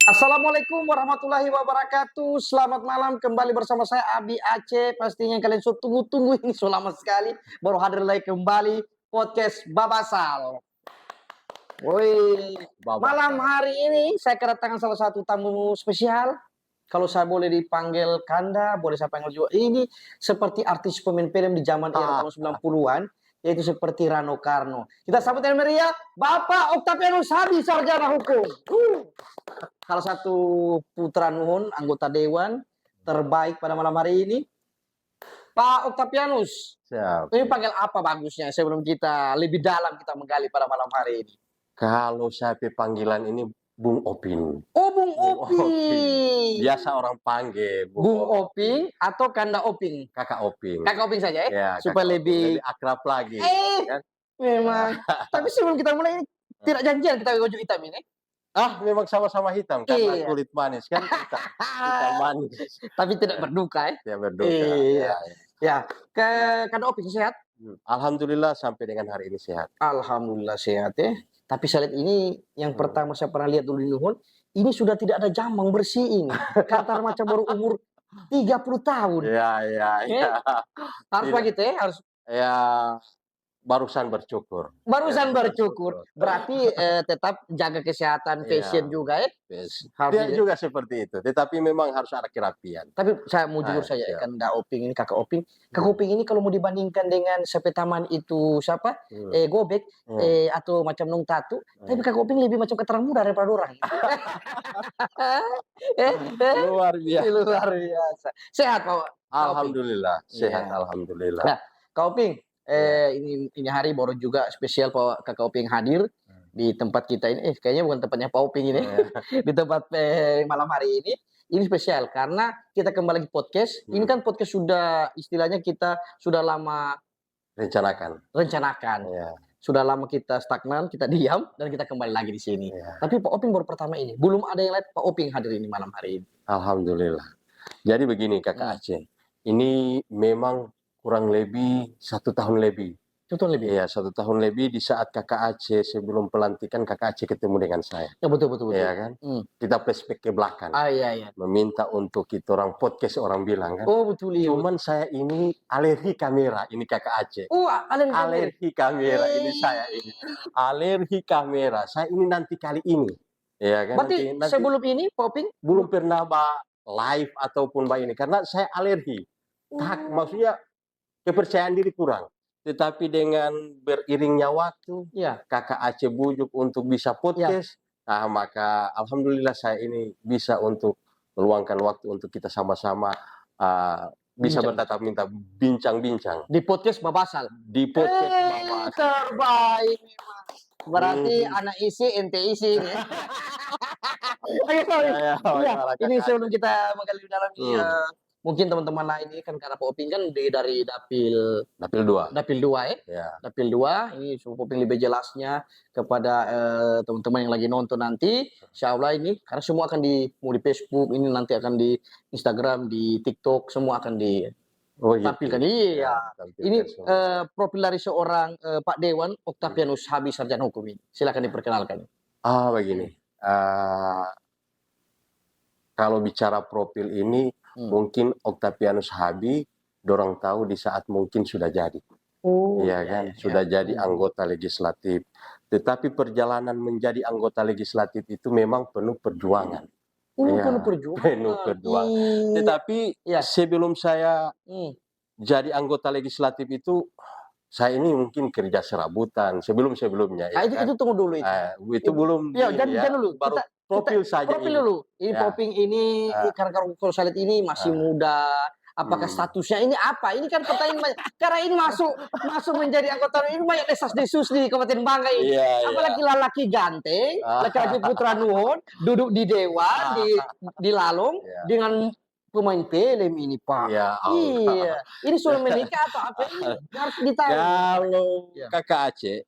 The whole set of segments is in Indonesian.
Assalamualaikum warahmatullahi wabarakatuh. Selamat malam kembali bersama saya Abi Aceh. Pastinya kalian sudah tunggu-tunggu ini sudah lama sekali. Baru hadir lagi kembali podcast Babasal. Woi, malam Babasal. hari ini saya kedatangan salah satu tamu spesial. Kalau saya boleh dipanggil Kanda, boleh saya panggil juga. Ini seperti artis pemain film di zaman era tahun 90-an, yaitu seperti Rano Karno. Kita sambut dengan meriah, Bapak Octavianus Habi, sarjana hukum. Salah satu putra nuhun, anggota dewan terbaik pada malam hari ini. Pak Octavianus, Siap. ini panggil apa bagusnya sebelum kita lebih dalam kita menggali pada malam hari ini? Kalau saya panggilan ini Bung Oping. Oh, Bung Oping. Oping. Biasa orang panggil Bung Oping atau Kanda Oping? Kakak Oping. Kakak Oping saja ya? Ya, supaya lebih akrab lagi. Kan? Memang. Tapi sebelum kita mulai ini tidak janjian kita baju hitam ini. Memang sama-sama hitam karena Iya. kulit manis kan hitam manis. Tapi tidak berduka ya. Ya berduka. Iya. Ya, ke Kanda Oping sehat? Alhamdulillah sampai dengan hari ini sehat. Alhamdulillah sehat ya. Tapi saya lihat ini yang pertama saya pernah lihat dulu di Nuhun, ini sudah tidak ada jambang bersih ini. Kantar macam baru umur 30 tahun. Iya. Harus begitu ya, harus. Ya, barusan bercukur. Barusan bercukur. Berarti tetap jaga kesehatan, fashion juga ya. Dia juga seperti itu. Tetapi memang harus ada kerapian. Tapi saya mau jujur saja, kan Kak Oping ini, Kakak Oping. Kakak Oping ini kalau mau dibandingkan dengan sepetaman itu siapa? Gobek atau macam Nung Tatu. Tapi Kakak Oping lebih macam keterang muda daripada orang. Luar biasa. Luar biasa. Sehat Pak. Alhamdulillah, sehat alhamdulillah. Nah, Kak Oping, ini hari baru juga spesial Pak Kakak Oping hadir di tempat kita ini. Kayaknya bukan tempatnya Pak Oping ini. Di tempat malam hari ini. Ini spesial karena kita kembali lagi podcast. Ini kan podcast sudah istilahnya kita sudah lama rencanakan. Sudah lama kita stagnan, kita diam dan kita kembali lagi di sini. Tapi Pak Oping baru pertama ini. Belum ada yang lain, Pak Oping hadir ini malam hari ini. Alhamdulillah. Jadi begini Kakak Aceh. Ini memang kurang lebih 1 tahun lebih. 1 tahun lebih? Iya, 1 tahun lebih di saat Kakak Aceh sebelum pelantikan Kakak Aceh ketemu dengan saya. Ya betul. Iya kan? Kita flashback ke belakang. Iya. Meminta untuk kita orang podcast orang bilang kan. Oh betul iya. Cuman saya ini alergi kamera, ini Kakak Aceh. Oh alergi kamera ini saya ini. Alergi kamera. Saya ini nanti kali ini. Iya kan? Berarti nanti sebelum ini Poping belum pernah live ataupun ini karena saya alergi. Maksudnya kepercayaan diri kurang. Tetapi dengan beriringnya waktu, Kakak Aceh bujuk untuk bisa podcast, maka alhamdulillah saya ini bisa untuk meluangkan waktu untuk kita sama-sama bisa bertatap minta bincang-bincang. Di podcast Babasal. Di podcast Babasal. Terbaik memang. Berarti anak isi, ente isi ini. Ini sebelum kita menggali dalam mungkin teman-teman lain ini kan karena Pak Oping kan dari Dapil 2 ya. Dapil 2 ini Poping lebih jelasnya kepada teman-teman yang lagi nonton nanti. Insyaallah ini karena semua akan mau di Facebook, ini nanti akan di Instagram, di TikTok, semua akan tampilkan. Iya. Ini profil dari seorang Pak Dewan Octavianus Habi, sarjana hukum ini. Silakan diperkenalkan. Begini. Kalau bicara profil ini mungkin Octavianus Habi, dorang tahu di saat mungkin sudah jadi. Iya kan? Sudah jadi anggota legislatif. Tetapi perjalanan menjadi anggota legislatif itu memang penuh perjuangan. Penuh perjuangan. Tetapi sebelum saya jadi anggota legislatif itu, saya ini mungkin kerja serabutan sebelumnya. Itu tunggu dulu itu. Itu belum. Jangan dulu. Baru profil saja. Profil dulu. Ini Poping ini karena kalau saya lihat ini masih muda. Apakah statusnya ini apa? Ini kan pertanyaan banyak. Karena ini masuk menjadi anggota ini banyak desas-desus di Kabupaten Bangka ini. Apalagi lelaki ganteng, laki-laki putra nuhun, duduk di dewan, di lalung dengan pemain film ini Pak. Iya. Ini sudah menikah atau apa ini? Harus ditahu. Kalau Kakak Aceh,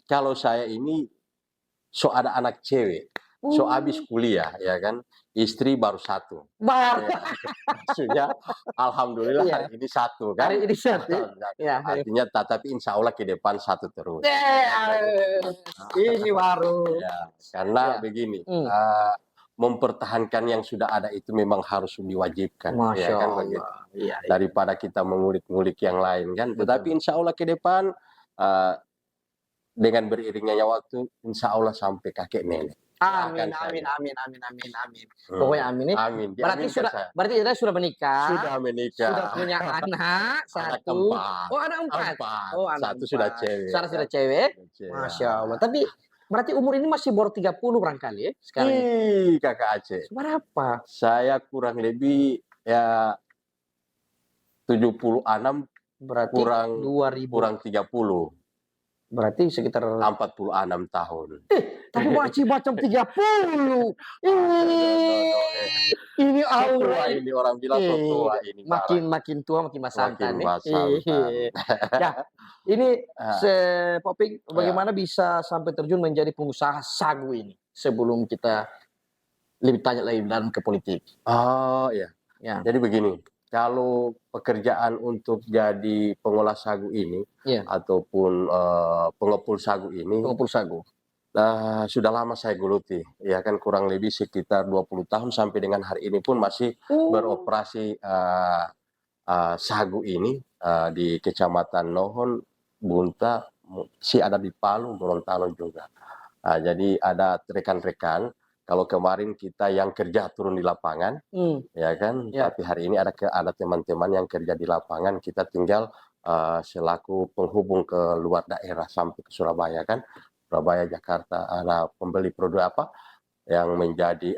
kalau saya ini ada anak cewek. Habis kuliah, ya kan, istri baru 1. Maksudnya, alhamdulillah hari ini 1 kan. Hari ini 1. Artinya, tapi insya Allah ke depan 1 terus. Ini baru. Karena begini, mempertahankan yang sudah ada itu memang harus diwajibkan, Masya ya kan Allah. begitu. Iya, iya. Daripada kita mengulik-ngulik yang lain kan. Betul. Tetapi insya Allah ke depan dengan beriringnya waktu, insya Allah sampai kakek nenek. Amin, Doakan amin, saja. amin, amin, amin, amin. Pokoknya amin nih. Amin. Berarti Diaminkan saya. berarti Ira sudah menikah, Sudah menikah. sudah punya anak Anak satu. empat. Oh, anak empat. Empat. Oh, anak Satu sudah empat. cewek. Sekarang sudah cewek. Cewek. Masya Allah. Tapi berarti umur ini masih baru 30 barangkali ya sekarang. Ih, kakak Aceh. Berapa? Saya kurang lebih ya 76 Berarti kurang 2000. kurang 30. Berarti sekitar 46 tahun. tapi masih macam 30. Ini Tua aura ini orang bilang so tua ini. makin tua makin masantan Makin masantan. Ya, ini Poping Ya. bagaimana bisa sampai terjun menjadi pengusaha sagu ini sebelum kita lebih tanya lagi dalam ke politik. Oh iya. Ya. Jadi begini, kalau pekerjaan untuk jadi pengolah sagu ini Iya. ataupun pengepul sagu ini Pengepul sagu. sudah lama saya geluti, ya kan kurang lebih sekitar 20 tahun sampai dengan hari ini pun masih beroperasi sagu ini di Kecamatan Nohon, Bunta, si ada di Palu, Gorontalo juga. Jadi ada rekan-rekan. Kalau kemarin kita yang kerja turun di lapangan, ya kan. Ya. Tapi hari ini ada teman-teman yang kerja di lapangan. Kita tinggal selaku penghubung ke luar daerah sampai ke Surabaya kan. Surabaya, Jakarta, ada pembeli produk apa yang menjadi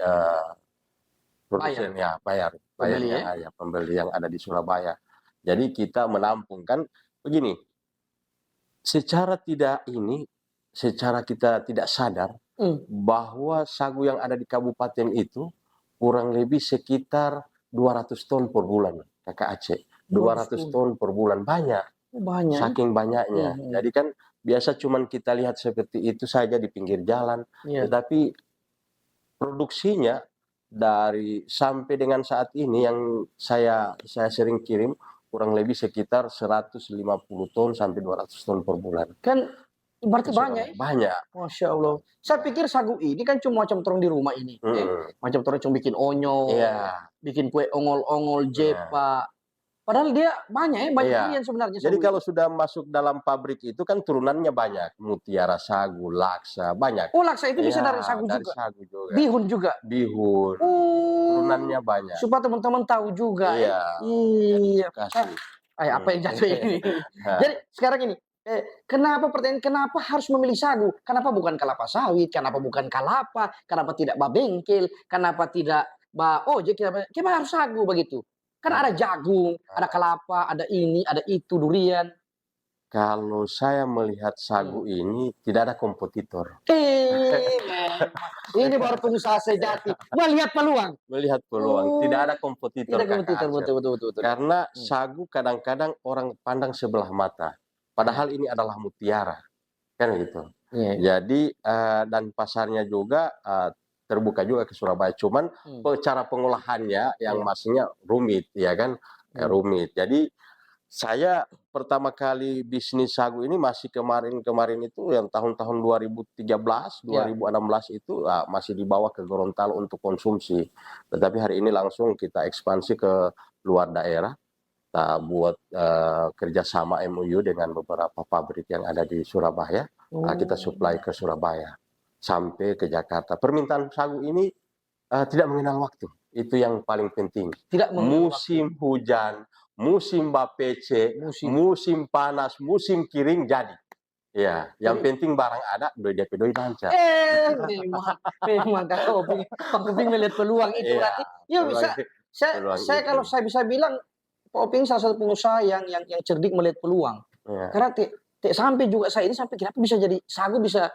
produsen bayar Pembeli, ya, pembeli yang ada di Surabaya. Jadi kita menampung kan begini. Secara kita tidak sadar bahwa sagu yang ada di kabupaten itu kurang lebih sekitar 200 ton per bulan, kakak Aceh. 200 ton per bulan, banyak. Banyak. Saking banyaknya. Jadi kan biasa cuman kita lihat seperti itu saja di pinggir jalan, tetapi produksinya dari sampai dengan saat ini yang saya sering kirim kurang lebih sekitar 150 ton sampai 200 ton per bulan. Kan berarti banyak ya? Banyak. Masya Allah. Saya pikir sagu ini kan cuma macam terong di rumah ini. Macam terong cuma bikin onyo, bikin kue ongol-ongol, jepa. Padahal dia banyak ya, banyak durian sebenarnya. Jadi kalau sudah masuk dalam pabrik itu kan turunannya banyak. Mutiara sagu, laksa, banyak. Oh, laksa itu bisa dari sagu juga? Sagu juga. Bihun juga? Bihun. Turunannya banyak. Supaya teman-teman tahu juga. Iya. Kasih. Apa yang jatuh ini? Jadi sekarang ini, kenapa harus memilih sagu? Kenapa bukan kelapa sawit? Kenapa bukan kelapa? Kenapa tidak bengkel? Kenapa tidak ojek? Kenapa harus sagu begitu? Kan ada jagung, ada kelapa, ada ini, ada itu, durian. Kalau saya melihat sagu ini tidak ada kompetitor. Ini baru pengusaha sejati. Melihat peluang. Melihat peluang. Tidak ada kompetitor. Tidak kompetitor, betul. Karena sagu kadang-kadang orang pandang sebelah mata. Padahal ini adalah mutiara. Kan gitu. Jadi dan pasarnya juga terbuka juga ke Surabaya. Cuman cara pengolahannya yang masihnya rumit, ya kan? Rumit. Jadi saya pertama kali bisnis sagu ini masih kemarin itu yang tahun-tahun 2013, 2016 itu masih dibawa ke Gorontalo untuk konsumsi. Tetapi hari ini langsung kita ekspansi ke luar daerah. Kita buat kerjasama MOU dengan beberapa pabrik yang ada di Surabaya. Kita supply ke Surabaya sampai ke Jakarta. Permintaan sagu ini tidak mengenal waktu. Itu yang paling penting. Musim hujan, musim bapece, musim panas, musim kering jadi. Ya, yang penting barang ada, DP doi lancar. Memang Kak Oping melihat peluang itu berarti. Ya bisa. Saya kalau saya bisa bilang Pak Oping salah satu pengusaha yang cerdik melihat peluang. Karena sampai juga saya ini sampai kenapa bisa jadi sagu bisa.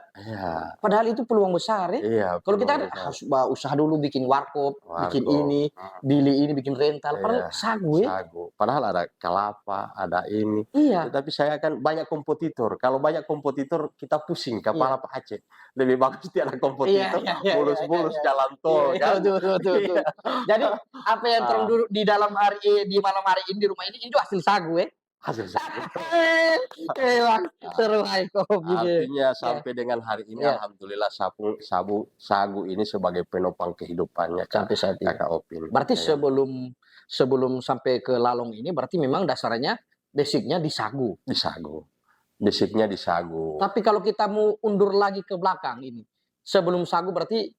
Padahal itu peluang besar ya. Kalau kita harus usaha dulu bikin warkop, bikin ini, bili ini, bikin rental. Padahal sagu ya. Padahal ada kelapa, ada ini. Tetapi saya kan banyak kompetitor. Kalau banyak kompetitor kita pusing kepala Pak Aceh. Lebih bagus tidak ada kompetitor. Mulus-mulus jalan tol kan. Betul. Jadi apa yang terang dulu di malam hari di malam hari ini di rumah ini itu hasil sagu ya. hasil sagu. Bang, seru hai kopi deh. Artinya Ya, sampai dengan hari ini ya, alhamdulillah sagu ini sebagai penopang kehidupannya sampai saat ini. Kakak Opin. Berarti Ya kan? sebelum sampai ke lalong ini berarti memang dasarnya basicnya di sagu. Di sagu. Basicnya di sagu. Tapi kalau kita mau undur lagi ke belakang ini, sebelum sagu berarti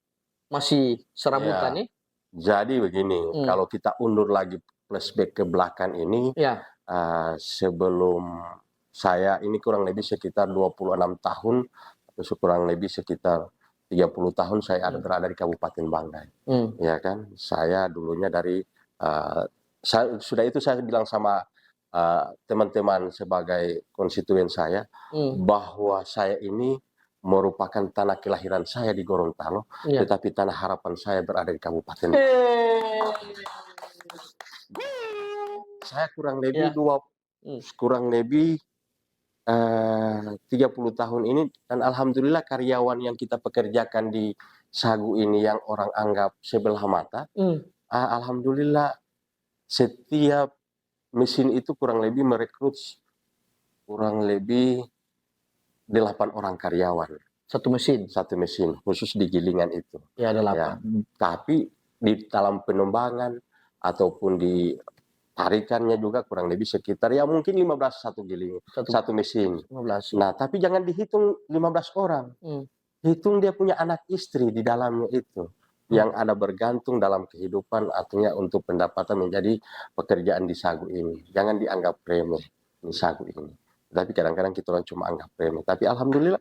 masih serabutan Ya, nih? jadi begini, Hmm. kalau kita undur lagi flashback ke belakang ini, Ya, sebelum saya ini kurang lebih sekitar 26 tahun, atau kurang lebih sekitar 30 tahun saya ada berada di Kabupaten Banggai. Ya kan, saya dulunya dari, sudah itu saya bilang sama teman-teman sebagai konstituen saya, bahwa saya ini merupakan tanah kelahiran saya di Gorontalo, iya. tetapi tanah harapan saya berada di Kabupaten. Saya kurang lebih Ya. kurang lebih 30 tahun ini, dan alhamdulillah karyawan yang kita pekerjakan di sagu ini yang orang anggap sebelah mata, alhamdulillah setiap mesin itu kurang lebih merekrut kurang lebih 8 orang karyawan. Satu mesin? Satu mesin, khusus di gilingan itu. Ya, ada Ya, 8. tapi di dalam penembangan ataupun di tarikannya juga kurang lebih sekitar ya mungkin 15 satu giling, satu mesin. 15. Nah, tapi jangan dihitung 15 orang. Hitung dia punya anak istri di dalamnya itu. Yang ada bergantung dalam kehidupan artinya untuk pendapatan menjadi pekerjaan di sagu ini. Jangan dianggap remeh di sagu ini. Tapi kadang-kadang kita orang cuma anggap remeh. Tapi alhamdulillah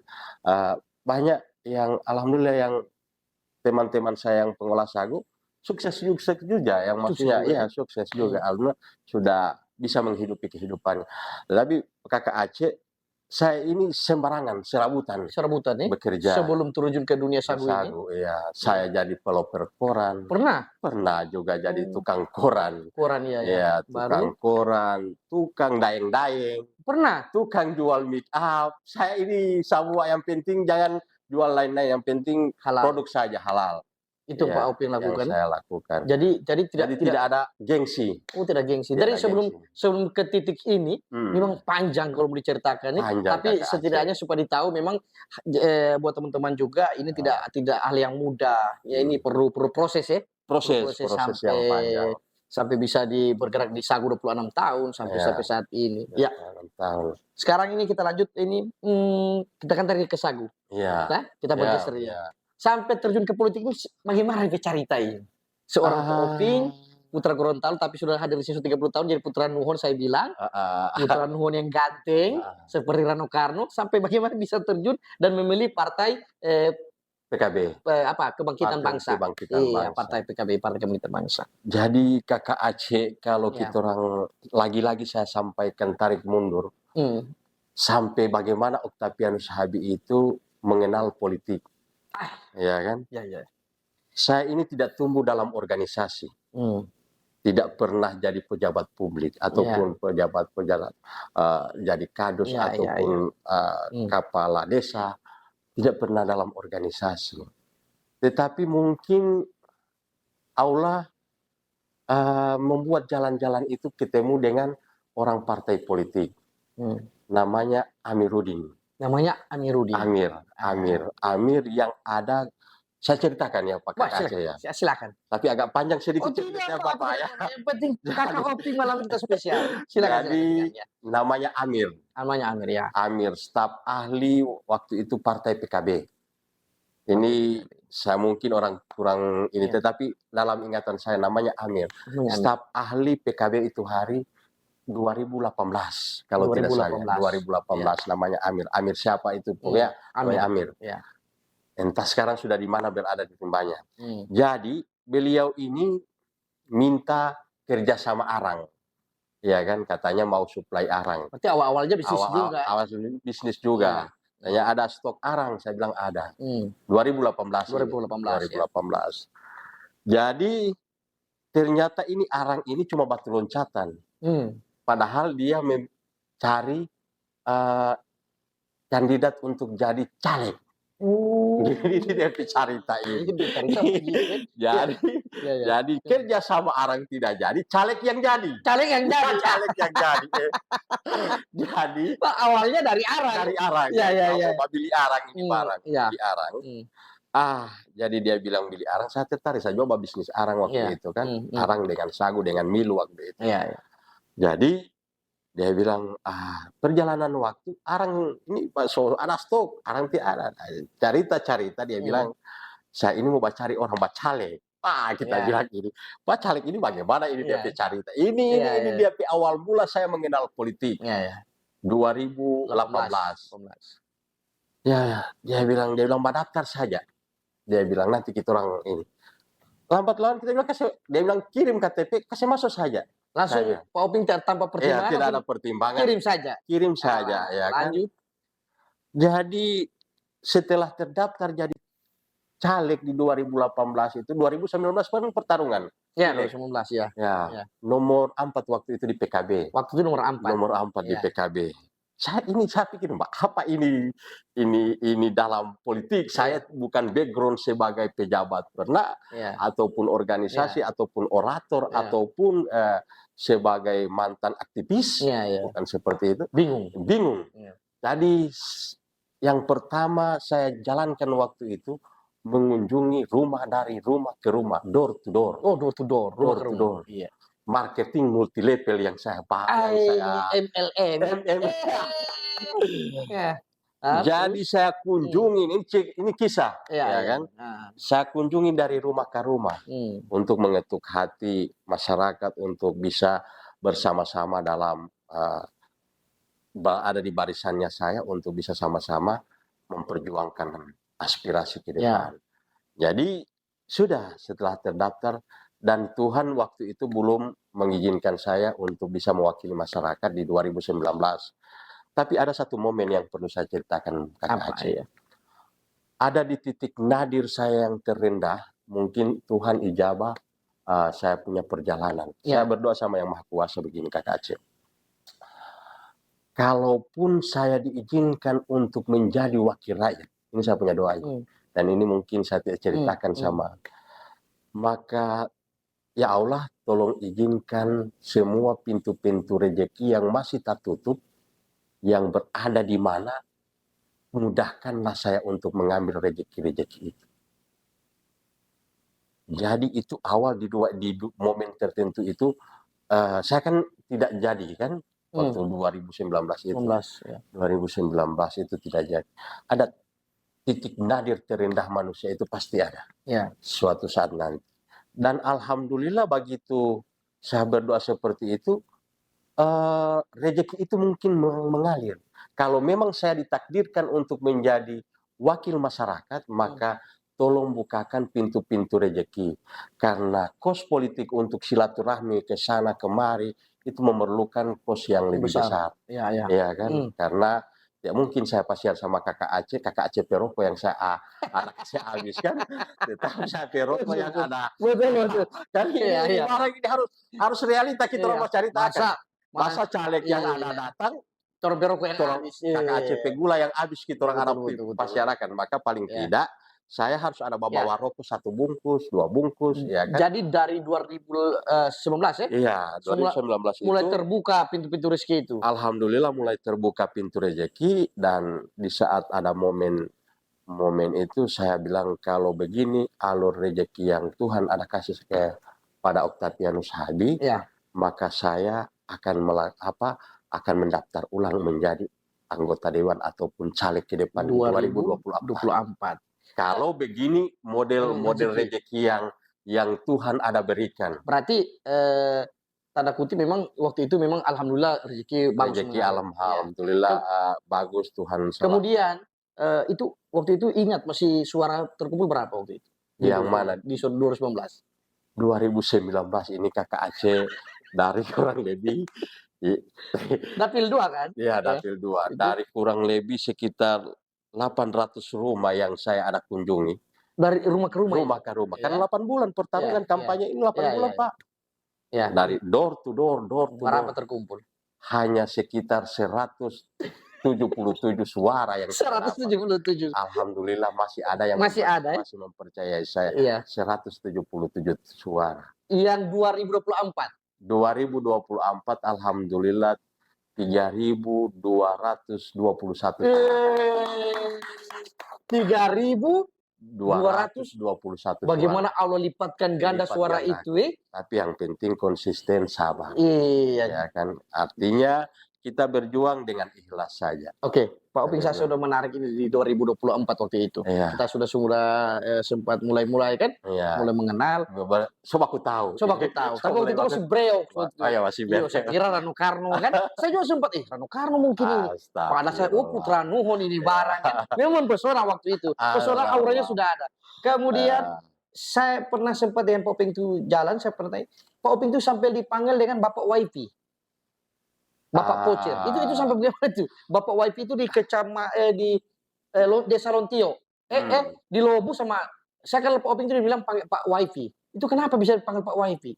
banyak yang alhamdulillah yang teman-teman saya yang pengolah sagu sukses juga yang maksudnya ya sukses juga alhamdulillah sudah bisa menghidupi kehidupannya. Tetapi Kakak Aceh, saya ini sembarangan serabutan ya? bekerja Sebelum terjun ke dunia sagu ini? Ya, saya jadi peloper koran. Pernah juga jadi tukang koran. Koran ya. Ya, tukang koran, tukang daeng-daeng. Tukang jual make up. Saya ini semua yang penting jangan jual lain-lain, yang penting Halal. produk saja halal. Itu Ya, Pak Opin lakukan. yang saya lakukan. Jadi tidak ada gengsi. Tidak gengsi. Dari sebelum ke titik ini memang panjang kalau mau diceritakan nih. Tapi setidaknya supaya ditahu memang buat teman-teman juga ini tidak hal yang mudah. Ya ini perlu proses ya. Proses yang panjang. Sampai bisa bergerak di sagu 26 tahun sampai saat ini. Ya. Tahun. Sekarang ini kita lanjut ini kita kan tadi ke sagu. Ya. Nah, kita bergeser ya. Sampai terjun ke politik ini bagaimana diceritain? Seorang Oping putra Gorontalo tapi sudah hadir di sini 30 tahun jadi putra Nuhon saya bilang. Putra Nuhon yang ganteng seperti Rano Karno sampai bagaimana bisa terjun dan memilih partai PKB. Kebangkitan Bangsa. Iya, partai PKB, Partai Kebangkitan Bangsa. Jadi Kakak Aceh, kalau kita orang lagi-lagi saya sampaikan tarik mundur, sampai bagaimana Octavianus Habibie itu mengenal politik. Ya kan? Ya. Saya ini tidak tumbuh dalam organisasi. Tidak pernah jadi pejabat publik ataupun pejabat jadi kadus ataupun kepala desa. Tidak pernah dalam organisasi. Tetapi mungkin Allah membuat jalan-jalan itu ketemu dengan orang partai politik. Namanya Amiruddin. Amir yang ada. Saya ceritakan ya Pak Kakak Aceh ya. Silakan. Tapi agak panjang sedikit ceritanya Bapak ya. Yang penting Kakak Oping malam kita spesial. Silakan. Jadi namanya Amir. Ya. Amir, staf ahli waktu itu partai PKB. Ini saya mungkin orang kurang ini, tetapi dalam ingatan saya namanya Amir. Staf ahli PKB itu hari 2018 kalau tidak salah. 2018 namanya Amir. Amir siapa itu? Pokoknya Amir. Ya. Entah sekarang sudah di mana berada di tembanya. Jadi beliau ini minta kerja sama arang. Ya kan, katanya mau suplai arang. Berarti awalnya bisnis juga. Awal bisnis juga. Tanya ada stok arang, saya bilang ada. 2018. Jadi ternyata ini arang ini cuma batu loncatan. Padahal dia mencari kandidat untuk jadi caleg. Jadi dia cerita ini. Jadi Ya, ya. Jadi kerja sama orang tidak jadi, caleg yang jadi. Caleg yang jadi. Caleg yang jadi. Jadi Pak, awalnya dari Arang. dari Arang. Ya, ya, ya. Mau beli Arang ini barang. Iya. Beli Arang. Jadi dia bilang beli arang, saya tertarik, saya coba bisnis arang waktu itu kan, arang dengan sagu, dengan milu waktu itu. Iya, iya. Jadi dia bilang, perjalanan waktu, arang ini ada stok, arang tidak ada. Cerita dia bilang, saya ini mau cari orang bacalek. Kita bilang ini, bacalek ini bagaimana ini dia cerita. Ini dia awal mula saya mengenal politik. 2018. Ya, dia bilang daftar saja. Dia bilang nanti kita orang ini. Lambat laun kita bilang dia bilang kirim KTP, kasih masuk saja. Langsung Pak Oping tanpa pertimbangan. Tidak ada pertimbangan. Kirim saja. Kirim saja, ya kan. Lanjut. Jadi setelah terdaftar jadi caleg di 2018 itu, 2019 kan pertarungan. Ya, 2019 ya. Ya. Nomor 4 waktu itu di PKB. Waktu itu nomor 4. Nomor 4 di PKB. Saya pikir, Mbak, apa ini dalam politik? Saya bukan background sebagai pejabat pernah, ataupun organisasi, ataupun orator, ataupun sebagai mantan aktivis, bukan seperti itu. Bingung. Jadi yang pertama saya jalankan waktu itu mengunjungi rumah dari rumah ke rumah, door to door. Oh, door to door, door to door. Iya. Marketing multi level yang saya MLM. Jadi saya kunjungi, ini kisah, kan? Saya kunjungi dari rumah ke rumah untuk mengetuk hati masyarakat untuk bisa bersama-sama dalam ada di barisannya saya untuk bisa sama-sama memperjuangkan aspirasi ke depan. Jadi sudah setelah terdaftar. Dan Tuhan waktu itu belum mengizinkan saya untuk bisa mewakili masyarakat di 2019. Tapi ada satu momen yang perlu saya ceritakan, Kakak Aceh. Ada di titik nadir saya yang terendah, mungkin Tuhan ijabah saya punya perjalanan. Saya berdoa sama Yang Maha Kuasa begini, Kakak Aceh. Kalaupun saya diizinkan untuk menjadi wakil rakyat, ini saya punya doanya. Dan ini mungkin saya ceritakan sama. Maka ya Allah, tolong izinkan semua pintu-pintu rezeki yang masih tertutup, yang berada di mana, mudahkanlah saya untuk mengambil rezeki-rezeki itu. Jadi itu awal di momen tertentu itu, saya kan tidak jadi kan, waktu 2019 itu. 2019 itu tidak jadi. Ada titik nadir terendah manusia itu pasti ada. Suatu saat nanti. Dan alhamdulillah begitu saya berdoa seperti itu, rezeki itu mungkin mengalir. Kalau memang saya ditakdirkan untuk menjadi wakil masyarakat, maka tolong bukakan pintu-pintu rezeki. Karena kos politik untuk silaturahmi ke sana kemari itu memerlukan kos yang lebih besar. Ya kan? Karena ya mungkin saya pasiar sama Kakak Aceh perokok yang saya habiskan, tetapi saya perokok yang ada. Betul. Kan ini orang ini harus realita kita orang ceritakan. Masa caleg yang ada datang, perokok yang habis. Kakak Aceh gula yang habis kita orang Arab pasiarakan, maka paling tidak saya harus ada bawa rokok 1 bungkus, 2 bungkus, ya kan? Jadi dari 2019 ya? Iya, 2019 itu mulai terbuka pintu-pintu rezeki itu. Alhamdulillah mulai terbuka pintu rezeki, dan di saat ada momen itu saya bilang kalau begini alur rezeki yang Tuhan ada kasih pada Octavianus Hadi, maka saya akan mendaftar ulang menjadi anggota dewan ataupun caleg ke depan 2024. Kalau begini model rezeki yang Tuhan ada berikan. Berarti tanda kutip memang waktu itu memang alhamdulillah rezeki bagus. Rezeki alhamdulillah bagus Tuhan. Kemudian itu waktu itu ingat masih suara terkumpul berapa waktu itu? Yang mana? Di 2019. 2019 ini Kakak Aceh dari kurang lebih Dapil 2 kan? Iya, Dapil 2. Dari kurang lebih sekitar 800 rumah yang saya ada kunjungi. Dari rumah ke rumah? Rumah ke rumah. Karena 8 bulan pertarungan kampanye ini 8 bulan, Pak. Dari door to door. Berapa terkumpul? Hanya sekitar 100 177 suara yang saya dapat. 177. Alhamdulillah masih ada yang Masih ada, ya? masih mempercayai saya. Iya. 177 suara. Yang 2024. 2024 alhamdulillah 3.221 3.221. Bagaimana Allah lipatkan ganda suara itu, Tapi yang penting konsisten, sabar. Iya. Ya kan, artinya kita berjuang dengan ikhlas saja. Oke, Pak Oping, saya sudah menarik ini di 2024 waktu itu. Iya. Kita sudah sempat mulai kan, Iya. mulai mengenal. Coba aku tahu. Tapi waktu itu masih breo. Ya masih breo. Saya kira Rano Karno kan. Saya juga sempat, Rano Karno mungkin ini. Padahal saya, Putra Nuhon ini barang kan. Memang pesona waktu itu. Pesona auranya sudah ada. Kemudian saya pernah sempat dengan Pak Oping itu jalan, saya pernah tanya, Pak Oping itu sampai dipanggil dengan Bapak Wifi. Bapak Pocer. Itu sampai bagaimana itu? Bapak Wifi itu di Desa Lontio. Di Lobu sama saya kalau Pak Oping itu dibilang panggil Pak Wifi. Itu kenapa bisa dipanggil Pak Wifi?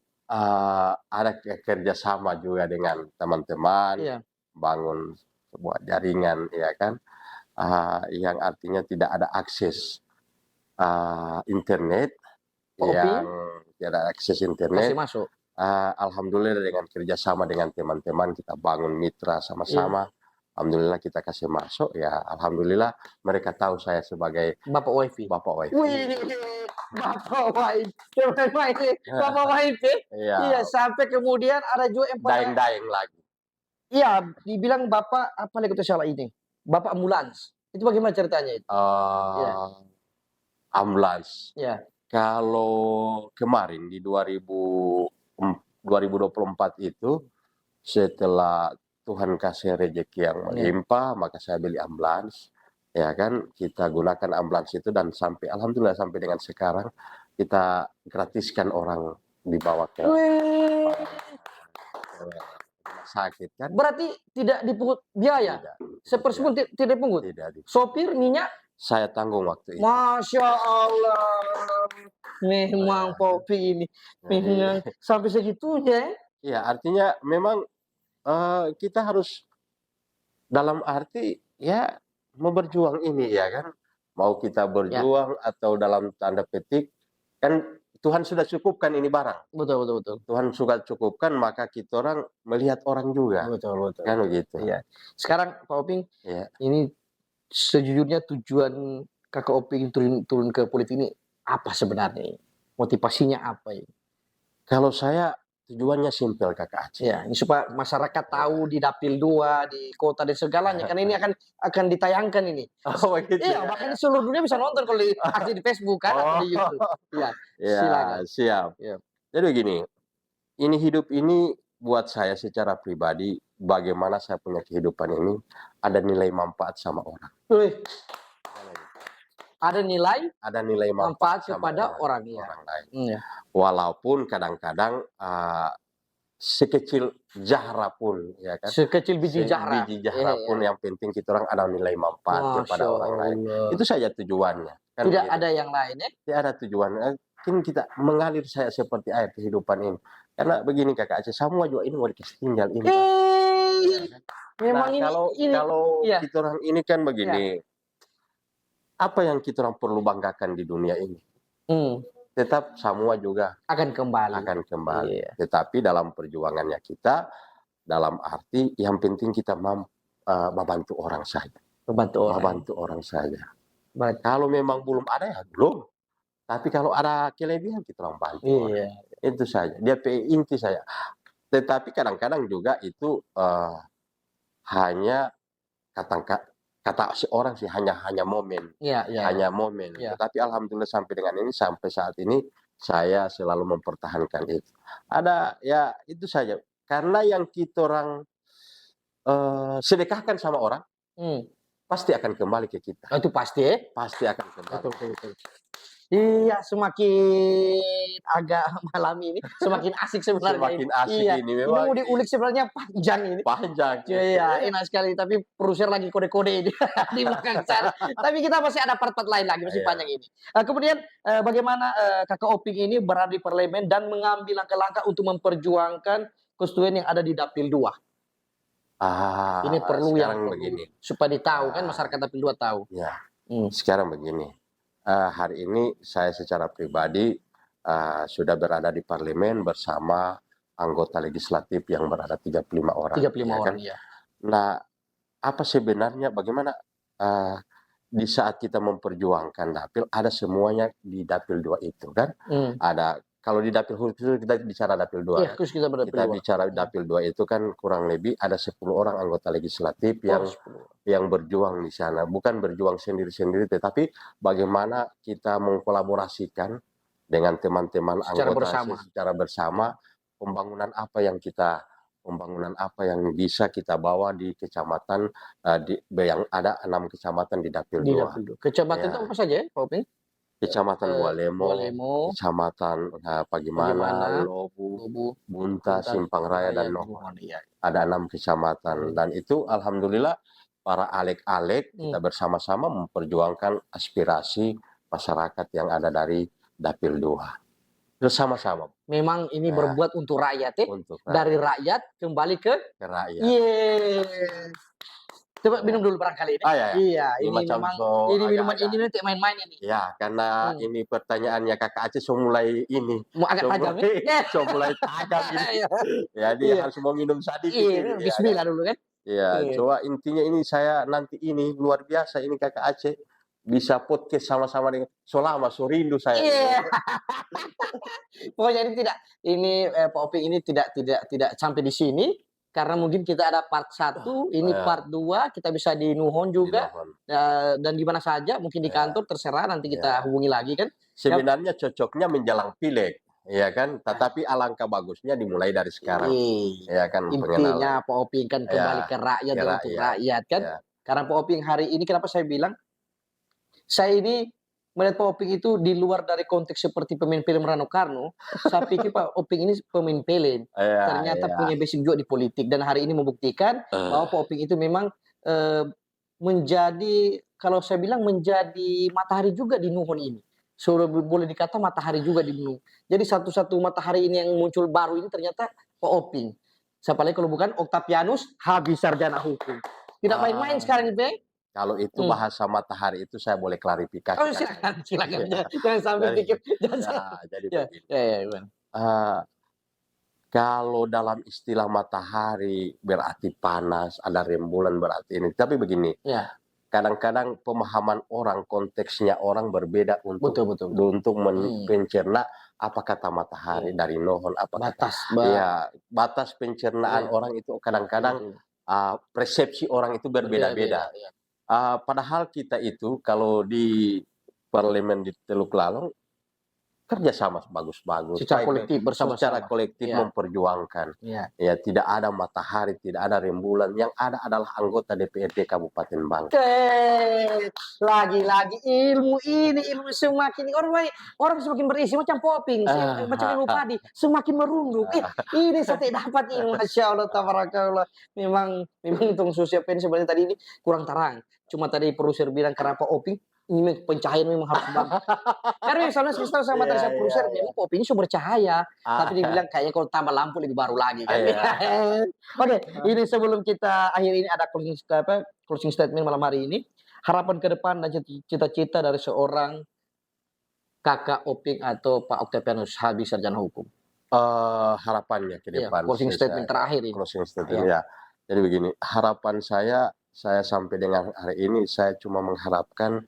Ada kerjasama juga dengan teman-teman, bangun sebuah jaringan, ya kan, yang artinya tidak ada akses internet, yang tidak ada akses internet. Masih masuk. Alhamdulillah dengan kerjasama dengan teman-teman kita bangun mitra sama-sama. Alhamdulillah kita kasih masuk, ya alhamdulillah mereka tahu saya sebagai Bapak Wifi. Bapak Wifi. Wih, Bapak Wifi. Bapak Wifi. Iya, sampai kemudian ada juga yang daeng-daeng lagi. Iya, dibilang Bapak apa lagi itu salah ini? Bapak ambulans. Itu bagaimana ceritanya itu? Ambulans. Iya. Kalau kemarin di 2024 itu setelah Tuhan kasih rezeki yang melimpah, maka saya beli ambulans, ya kan, kita gunakan ambulans itu dan sampai alhamdulillah sampai dengan sekarang kita gratiskan orang dibawa ke rumah sakit kan. Berarti tidak dipungut biaya? Sepersepun tidak dipungut? Tidak. Sopir, minyak? Saya tanggung waktu itu. Masya Allah, memang Popi ini sampai segitunya. Ya, artinya memang kita harus dalam arti ya mau berjuang ini, ya kan, mau kita berjuang atau dalam tanda petik kan Tuhan sudah cukupkan ini barang. Betul. Tuhan sudah cukupkan, maka kita orang melihat orang juga. Betul. Kan begitu. Iya. Sekarang Pak Oping, ini sejujurnya tujuan Kakak Oping turun ke politik ini apa sebenarnya? Motivasinya apa ini? Kalau saya tujuannya simpel, Kakak Aceh. Ya, ini supaya masyarakat tahu di Dapil 2, di kota dan segalanya. Karena ini akan ditayangkan ini. Oh, begitu. Iya, bahkan di seluruh dunia bisa nonton kalau di Facebook kan atau di YouTube. Iya. Silakan. Siap. Ya. Jadi begini, ini hidup ini buat saya secara pribadi, bagaimana saya punya kehidupan ini ada nilai manfaat sama orang. Ada nilai manfaat kepada orang lain. Walaupun kadang-kadang sekecil jahra pun, ya kan. Sekecil biji jahra. Pun yang penting kita orang ada nilai manfaat kepada orang lain. Itu saja tujuannya. Kan tidak ada yang lain ya? Tidak ada tujuan. Mungkin kita mengalir saya seperti air kehidupan ini. Karena begini Kakak Aceh, semua juga ini mau dikasih tinggal ini. Memang kalau kita orang ini kan begini. Apa yang kita orang perlu banggakan di dunia ini? Tetap semua juga akan kembali. Tetapi dalam perjuangannya kita, dalam arti yang penting kita membantu orang saja. Membantu orang saja. Kalau memang belum ada ya belum. Tapi kalau ada kelebihan kita orang bantu. Itu saja. Dia inti saya. Tetapi kadang-kadang juga itu hanya kata seorang sih, hanya momen. Hanya momen. Tetapi alhamdulillah sampai saat ini saya selalu mempertahankan itu. Ada ya itu saja. Karena yang kita orang sedekahkan sama orang pasti akan kembali ke kita. Itu pasti ya? Pasti akan kembali. Betul. Iya, semakin agak malam ini semakin asik sebenarnya. Semakin asik ini memang. Ini mau diulik sebenarnya panjang ini. Panjang. Iya, enak sekali. Tapi produser lagi kode-kode ini di belakang sana. Tapi kita masih ada part-part lain lagi, masih panjang ini. Kemudian bagaimana Kakak Oping ini berada di parlemen dan mengambil langkah-langkah untuk memperjuangkan konstituen yang ada di Dapil 2? Ini perlu yang sekarang perlu begini. supaya ditahu kan masyarakat Dapil 2 tahu. Ya, sekarang begini. Hari ini saya secara pribadi sudah berada di parlemen bersama anggota legislatif yang berada 35 orang. 35 ya orang, kan? ya. Nah, apa sebenarnya bagaimana di saat kita memperjuangkan dapil ada semuanya di dapil 2 itu kan? Ada kalau di dapil khusus kita bicara dapil 2. Iya, khusus kita Kita bicara dapil 2 itu kan kurang lebih ada 10 orang anggota legislatif yang berjuang di sana. Bukan berjuang sendiri-sendiri, tetapi bagaimana kita mengkolaborasikan dengan teman-teman anggota secara bersama pembangunan apa yang bisa kita bawa di kecamatan yang ada 6 kecamatan di dapil 2. Kecamatan itu apa saja ya, Pak Oping? Kecamatan Bualemo, Kecamatan Pagimana, Lobu, Bunta, Simpang Raya, dan Nohon. Ada 6 kecamatan. Dan itu alhamdulillah para alek-alek kita bersama-sama memperjuangkan aspirasi masyarakat yang ada dari Dapil 2. Bersama-sama. Memang ini berbuat untuk rakyat ya. Dari rakyat kembali ke rakyat. Coba minum dulu barangkali ini. Iya, ini memang ini minuman ini nanti main-main ini. Ya, karena ini pertanyaannya Kakak Aceh mulai ini. Mau agak tajam ya? Mulai tajam ini. Jadi harus mau minum sedikit. Iya, bismillah dulu kan. Iya, coba intinya ini saya nanti ini luar biasa ini Kakak Aceh bisa podcast sama-sama dengan so rindu saya. Iya. Pokoknya ini Pak Oping ini tidak sampai di sini. Karena mungkin kita ada part 1, ini part 2, kita bisa di Nuhon juga, dan di mana saja, mungkin di kantor, terserah, nanti kita hubungi lagi kan. Sebenarnya cocoknya menjelang pileg, ya kan? Tetapi alangkah bagusnya dimulai dari sekarang. Ya kan? Intinya Pak Oping kan kembali ke rakyat dan untuk rakyat kan. Karena Pak Oping hari ini, kenapa saya bilang, saya ini melihat Pak Oping itu di luar dari konteks seperti pemain film Rano Karno, saya pikir Pak Oping ini pemain film. Ternyata punya basic juga di politik. Dan hari ini membuktikan bahwa Pak Oping itu memang menjadi, kalau saya bilang menjadi matahari juga di Nuhon ini. Boleh dikata matahari juga di Nuhon. Jadi satu-satu matahari ini yang muncul baru ini ternyata Pak Oping. Apalagi kalau bukan Octavianus habis sarjana hukum. Tidak main-main sekarang ini, Kalau itu bahasa matahari itu saya boleh klarifikasi. Oh, silakan. Jangan sambil pikir. Jadi begini. Kalau dalam istilah matahari berarti panas, ada rembulan berarti ini. Tapi begini, kadang-kadang pemahaman orang, konteksnya orang berbeda untuk mencerna apa kata matahari dari Nohon, apa batas pencernaan orang itu kadang-kadang persepsi orang itu berbeda-beda. Padahal kita itu kalau di parlemen di Teluk Lalong kerjasama bagus-bagus. Secara kolektif bersama-sama. Secara kolektif memperjuangkan. Ya, tidak ada matahari, tidak ada rembulan. Yang ada adalah anggota DPRD Kabupaten Bangka. Lagi-lagi ilmu semakin orang semakin berisi macam Poping, macam ilmu padi semakin merunduk. Ini saya dapat ini, masya Allah, tabarakallah. Memang untung sosial pen sebenarnya tadi ini kurang terang. Cuma tadi produser bilang kenapa Oping ini pencahayaan memang harus banget. Karena misalnya saya sama tadi saya produser memang Oping sumber cahaya, tapi dia bilang kayaknya kalau tambah lampu lebih baru lagi kan. Oke, ini sebelum kita akhir ini ada closing statement malam hari ini. Harapan ke depan dan cita-cita dari seorang Kakak Oping atau Pak Octavianus habis sarjana hukum. Harapannya ke depan. Closing statement terakhir ini. Closing statement ya. Jadi begini, harapan saya sampai dengan hari ini saya cuma mengharapkan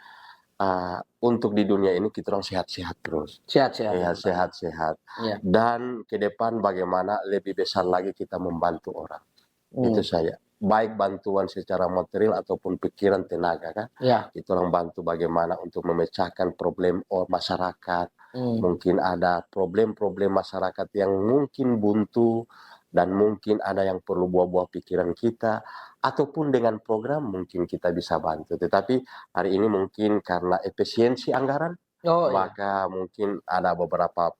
untuk di dunia ini kita orang sehat-sehat terus. Sehat-sehat. Ya, sehat-sehat. Dan ke depan bagaimana lebih besar lagi kita membantu orang. Itu saya. Baik bantuan secara material ataupun pikiran, tenaga kan. Kita orang bantu bagaimana untuk memecahkan problem masyarakat. Mungkin ada problem-problem masyarakat yang mungkin buntu dan mungkin ada yang perlu buah-buah pikiran kita, ataupun dengan program mungkin kita bisa bantu. Tetapi hari ini mungkin karena efisiensi anggaran, maka mungkin ada beberapa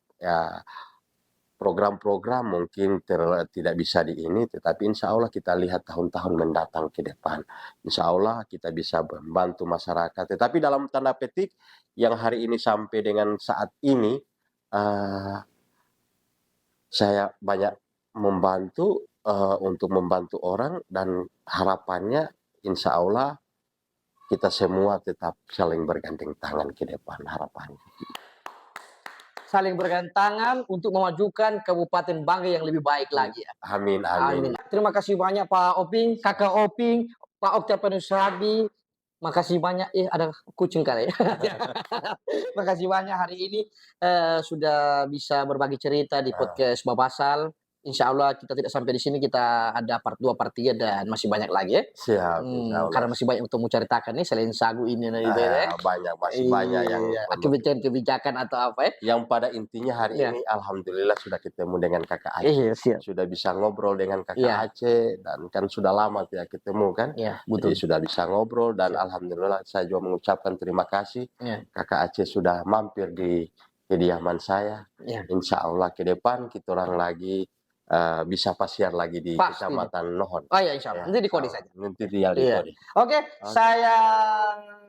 program-program mungkin tidak bisa di ini, tetapi insya Allah kita lihat tahun-tahun mendatang ke depan. Insya Allah kita bisa membantu masyarakat. Tetapi dalam tanda petik yang hari ini sampai dengan saat ini, saya banyak membantu untuk membantu orang, dan harapannya insya Allah kita semua tetap saling bergandeng tangan ke depan, harapannya. Saling bergandeng tangan untuk memajukan Kabupaten Banggai yang lebih baik lagi ya. Amin, Amin. amin. Terima kasih banyak Pak Oping, Kakak Oping, Pak Octavianus Sabi. Makasih banyak. Ada kucing kali. Makasih banyak hari ini sudah bisa berbagi cerita di podcast Babasal. Insya Allah kita tidak sampai di sini, kita ada part 2, part 3 dan masih banyak lagi ya. Siap, insya Allah. Karena masih banyak untuk menceritakan nih selain sagu ini Banyak, masih banyak yang perlu. kebijakan atau apa ya. Yang pada intinya hari ini alhamdulillah sudah ketemu dengan Kakak Aceh. Iya, siap. Sudah bisa ngobrol dengan Kakak Aceh, dan kan sudah lama tidak ketemu kan. Iya, betul. Jadi sudah bisa ngobrol, dan alhamdulillah saya juga mengucapkan terima kasih. Kakak Aceh sudah mampir di kediaman saya. Insya Allah ke depan kita orang lagi bisa pasiar lagi di Kecamatan Nohon. Oh ya, insya Allah. Nanti di kode saja. Nanti di kode. Oke, saya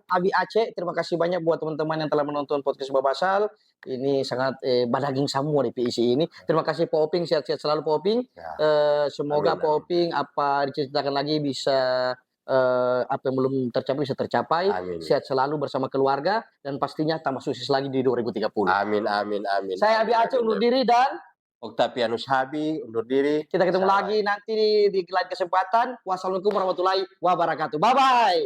Abi Aceh. Terima kasih banyak buat teman-teman yang telah menonton podcast Babasal. Ini sangat badaging semua di PIC ini. Terima kasih Pak Oping, sehat-sehat selalu Pak Oping. Semoga Pak Oping apa diceritakan lagi bisa apa yang belum tercapai bisa tercapai. Amin. Sehat selalu bersama keluarga dan pastinya tambah sukses lagi di 2030. Amin, amin, amin. Saya Abi Aceh undur diri dan Octavianus Sabi undur diri. Kita ketemu lagi nanti di lain kesempatan. Wassalamualaikum warahmatullahi wabarakatuh. Bye bye.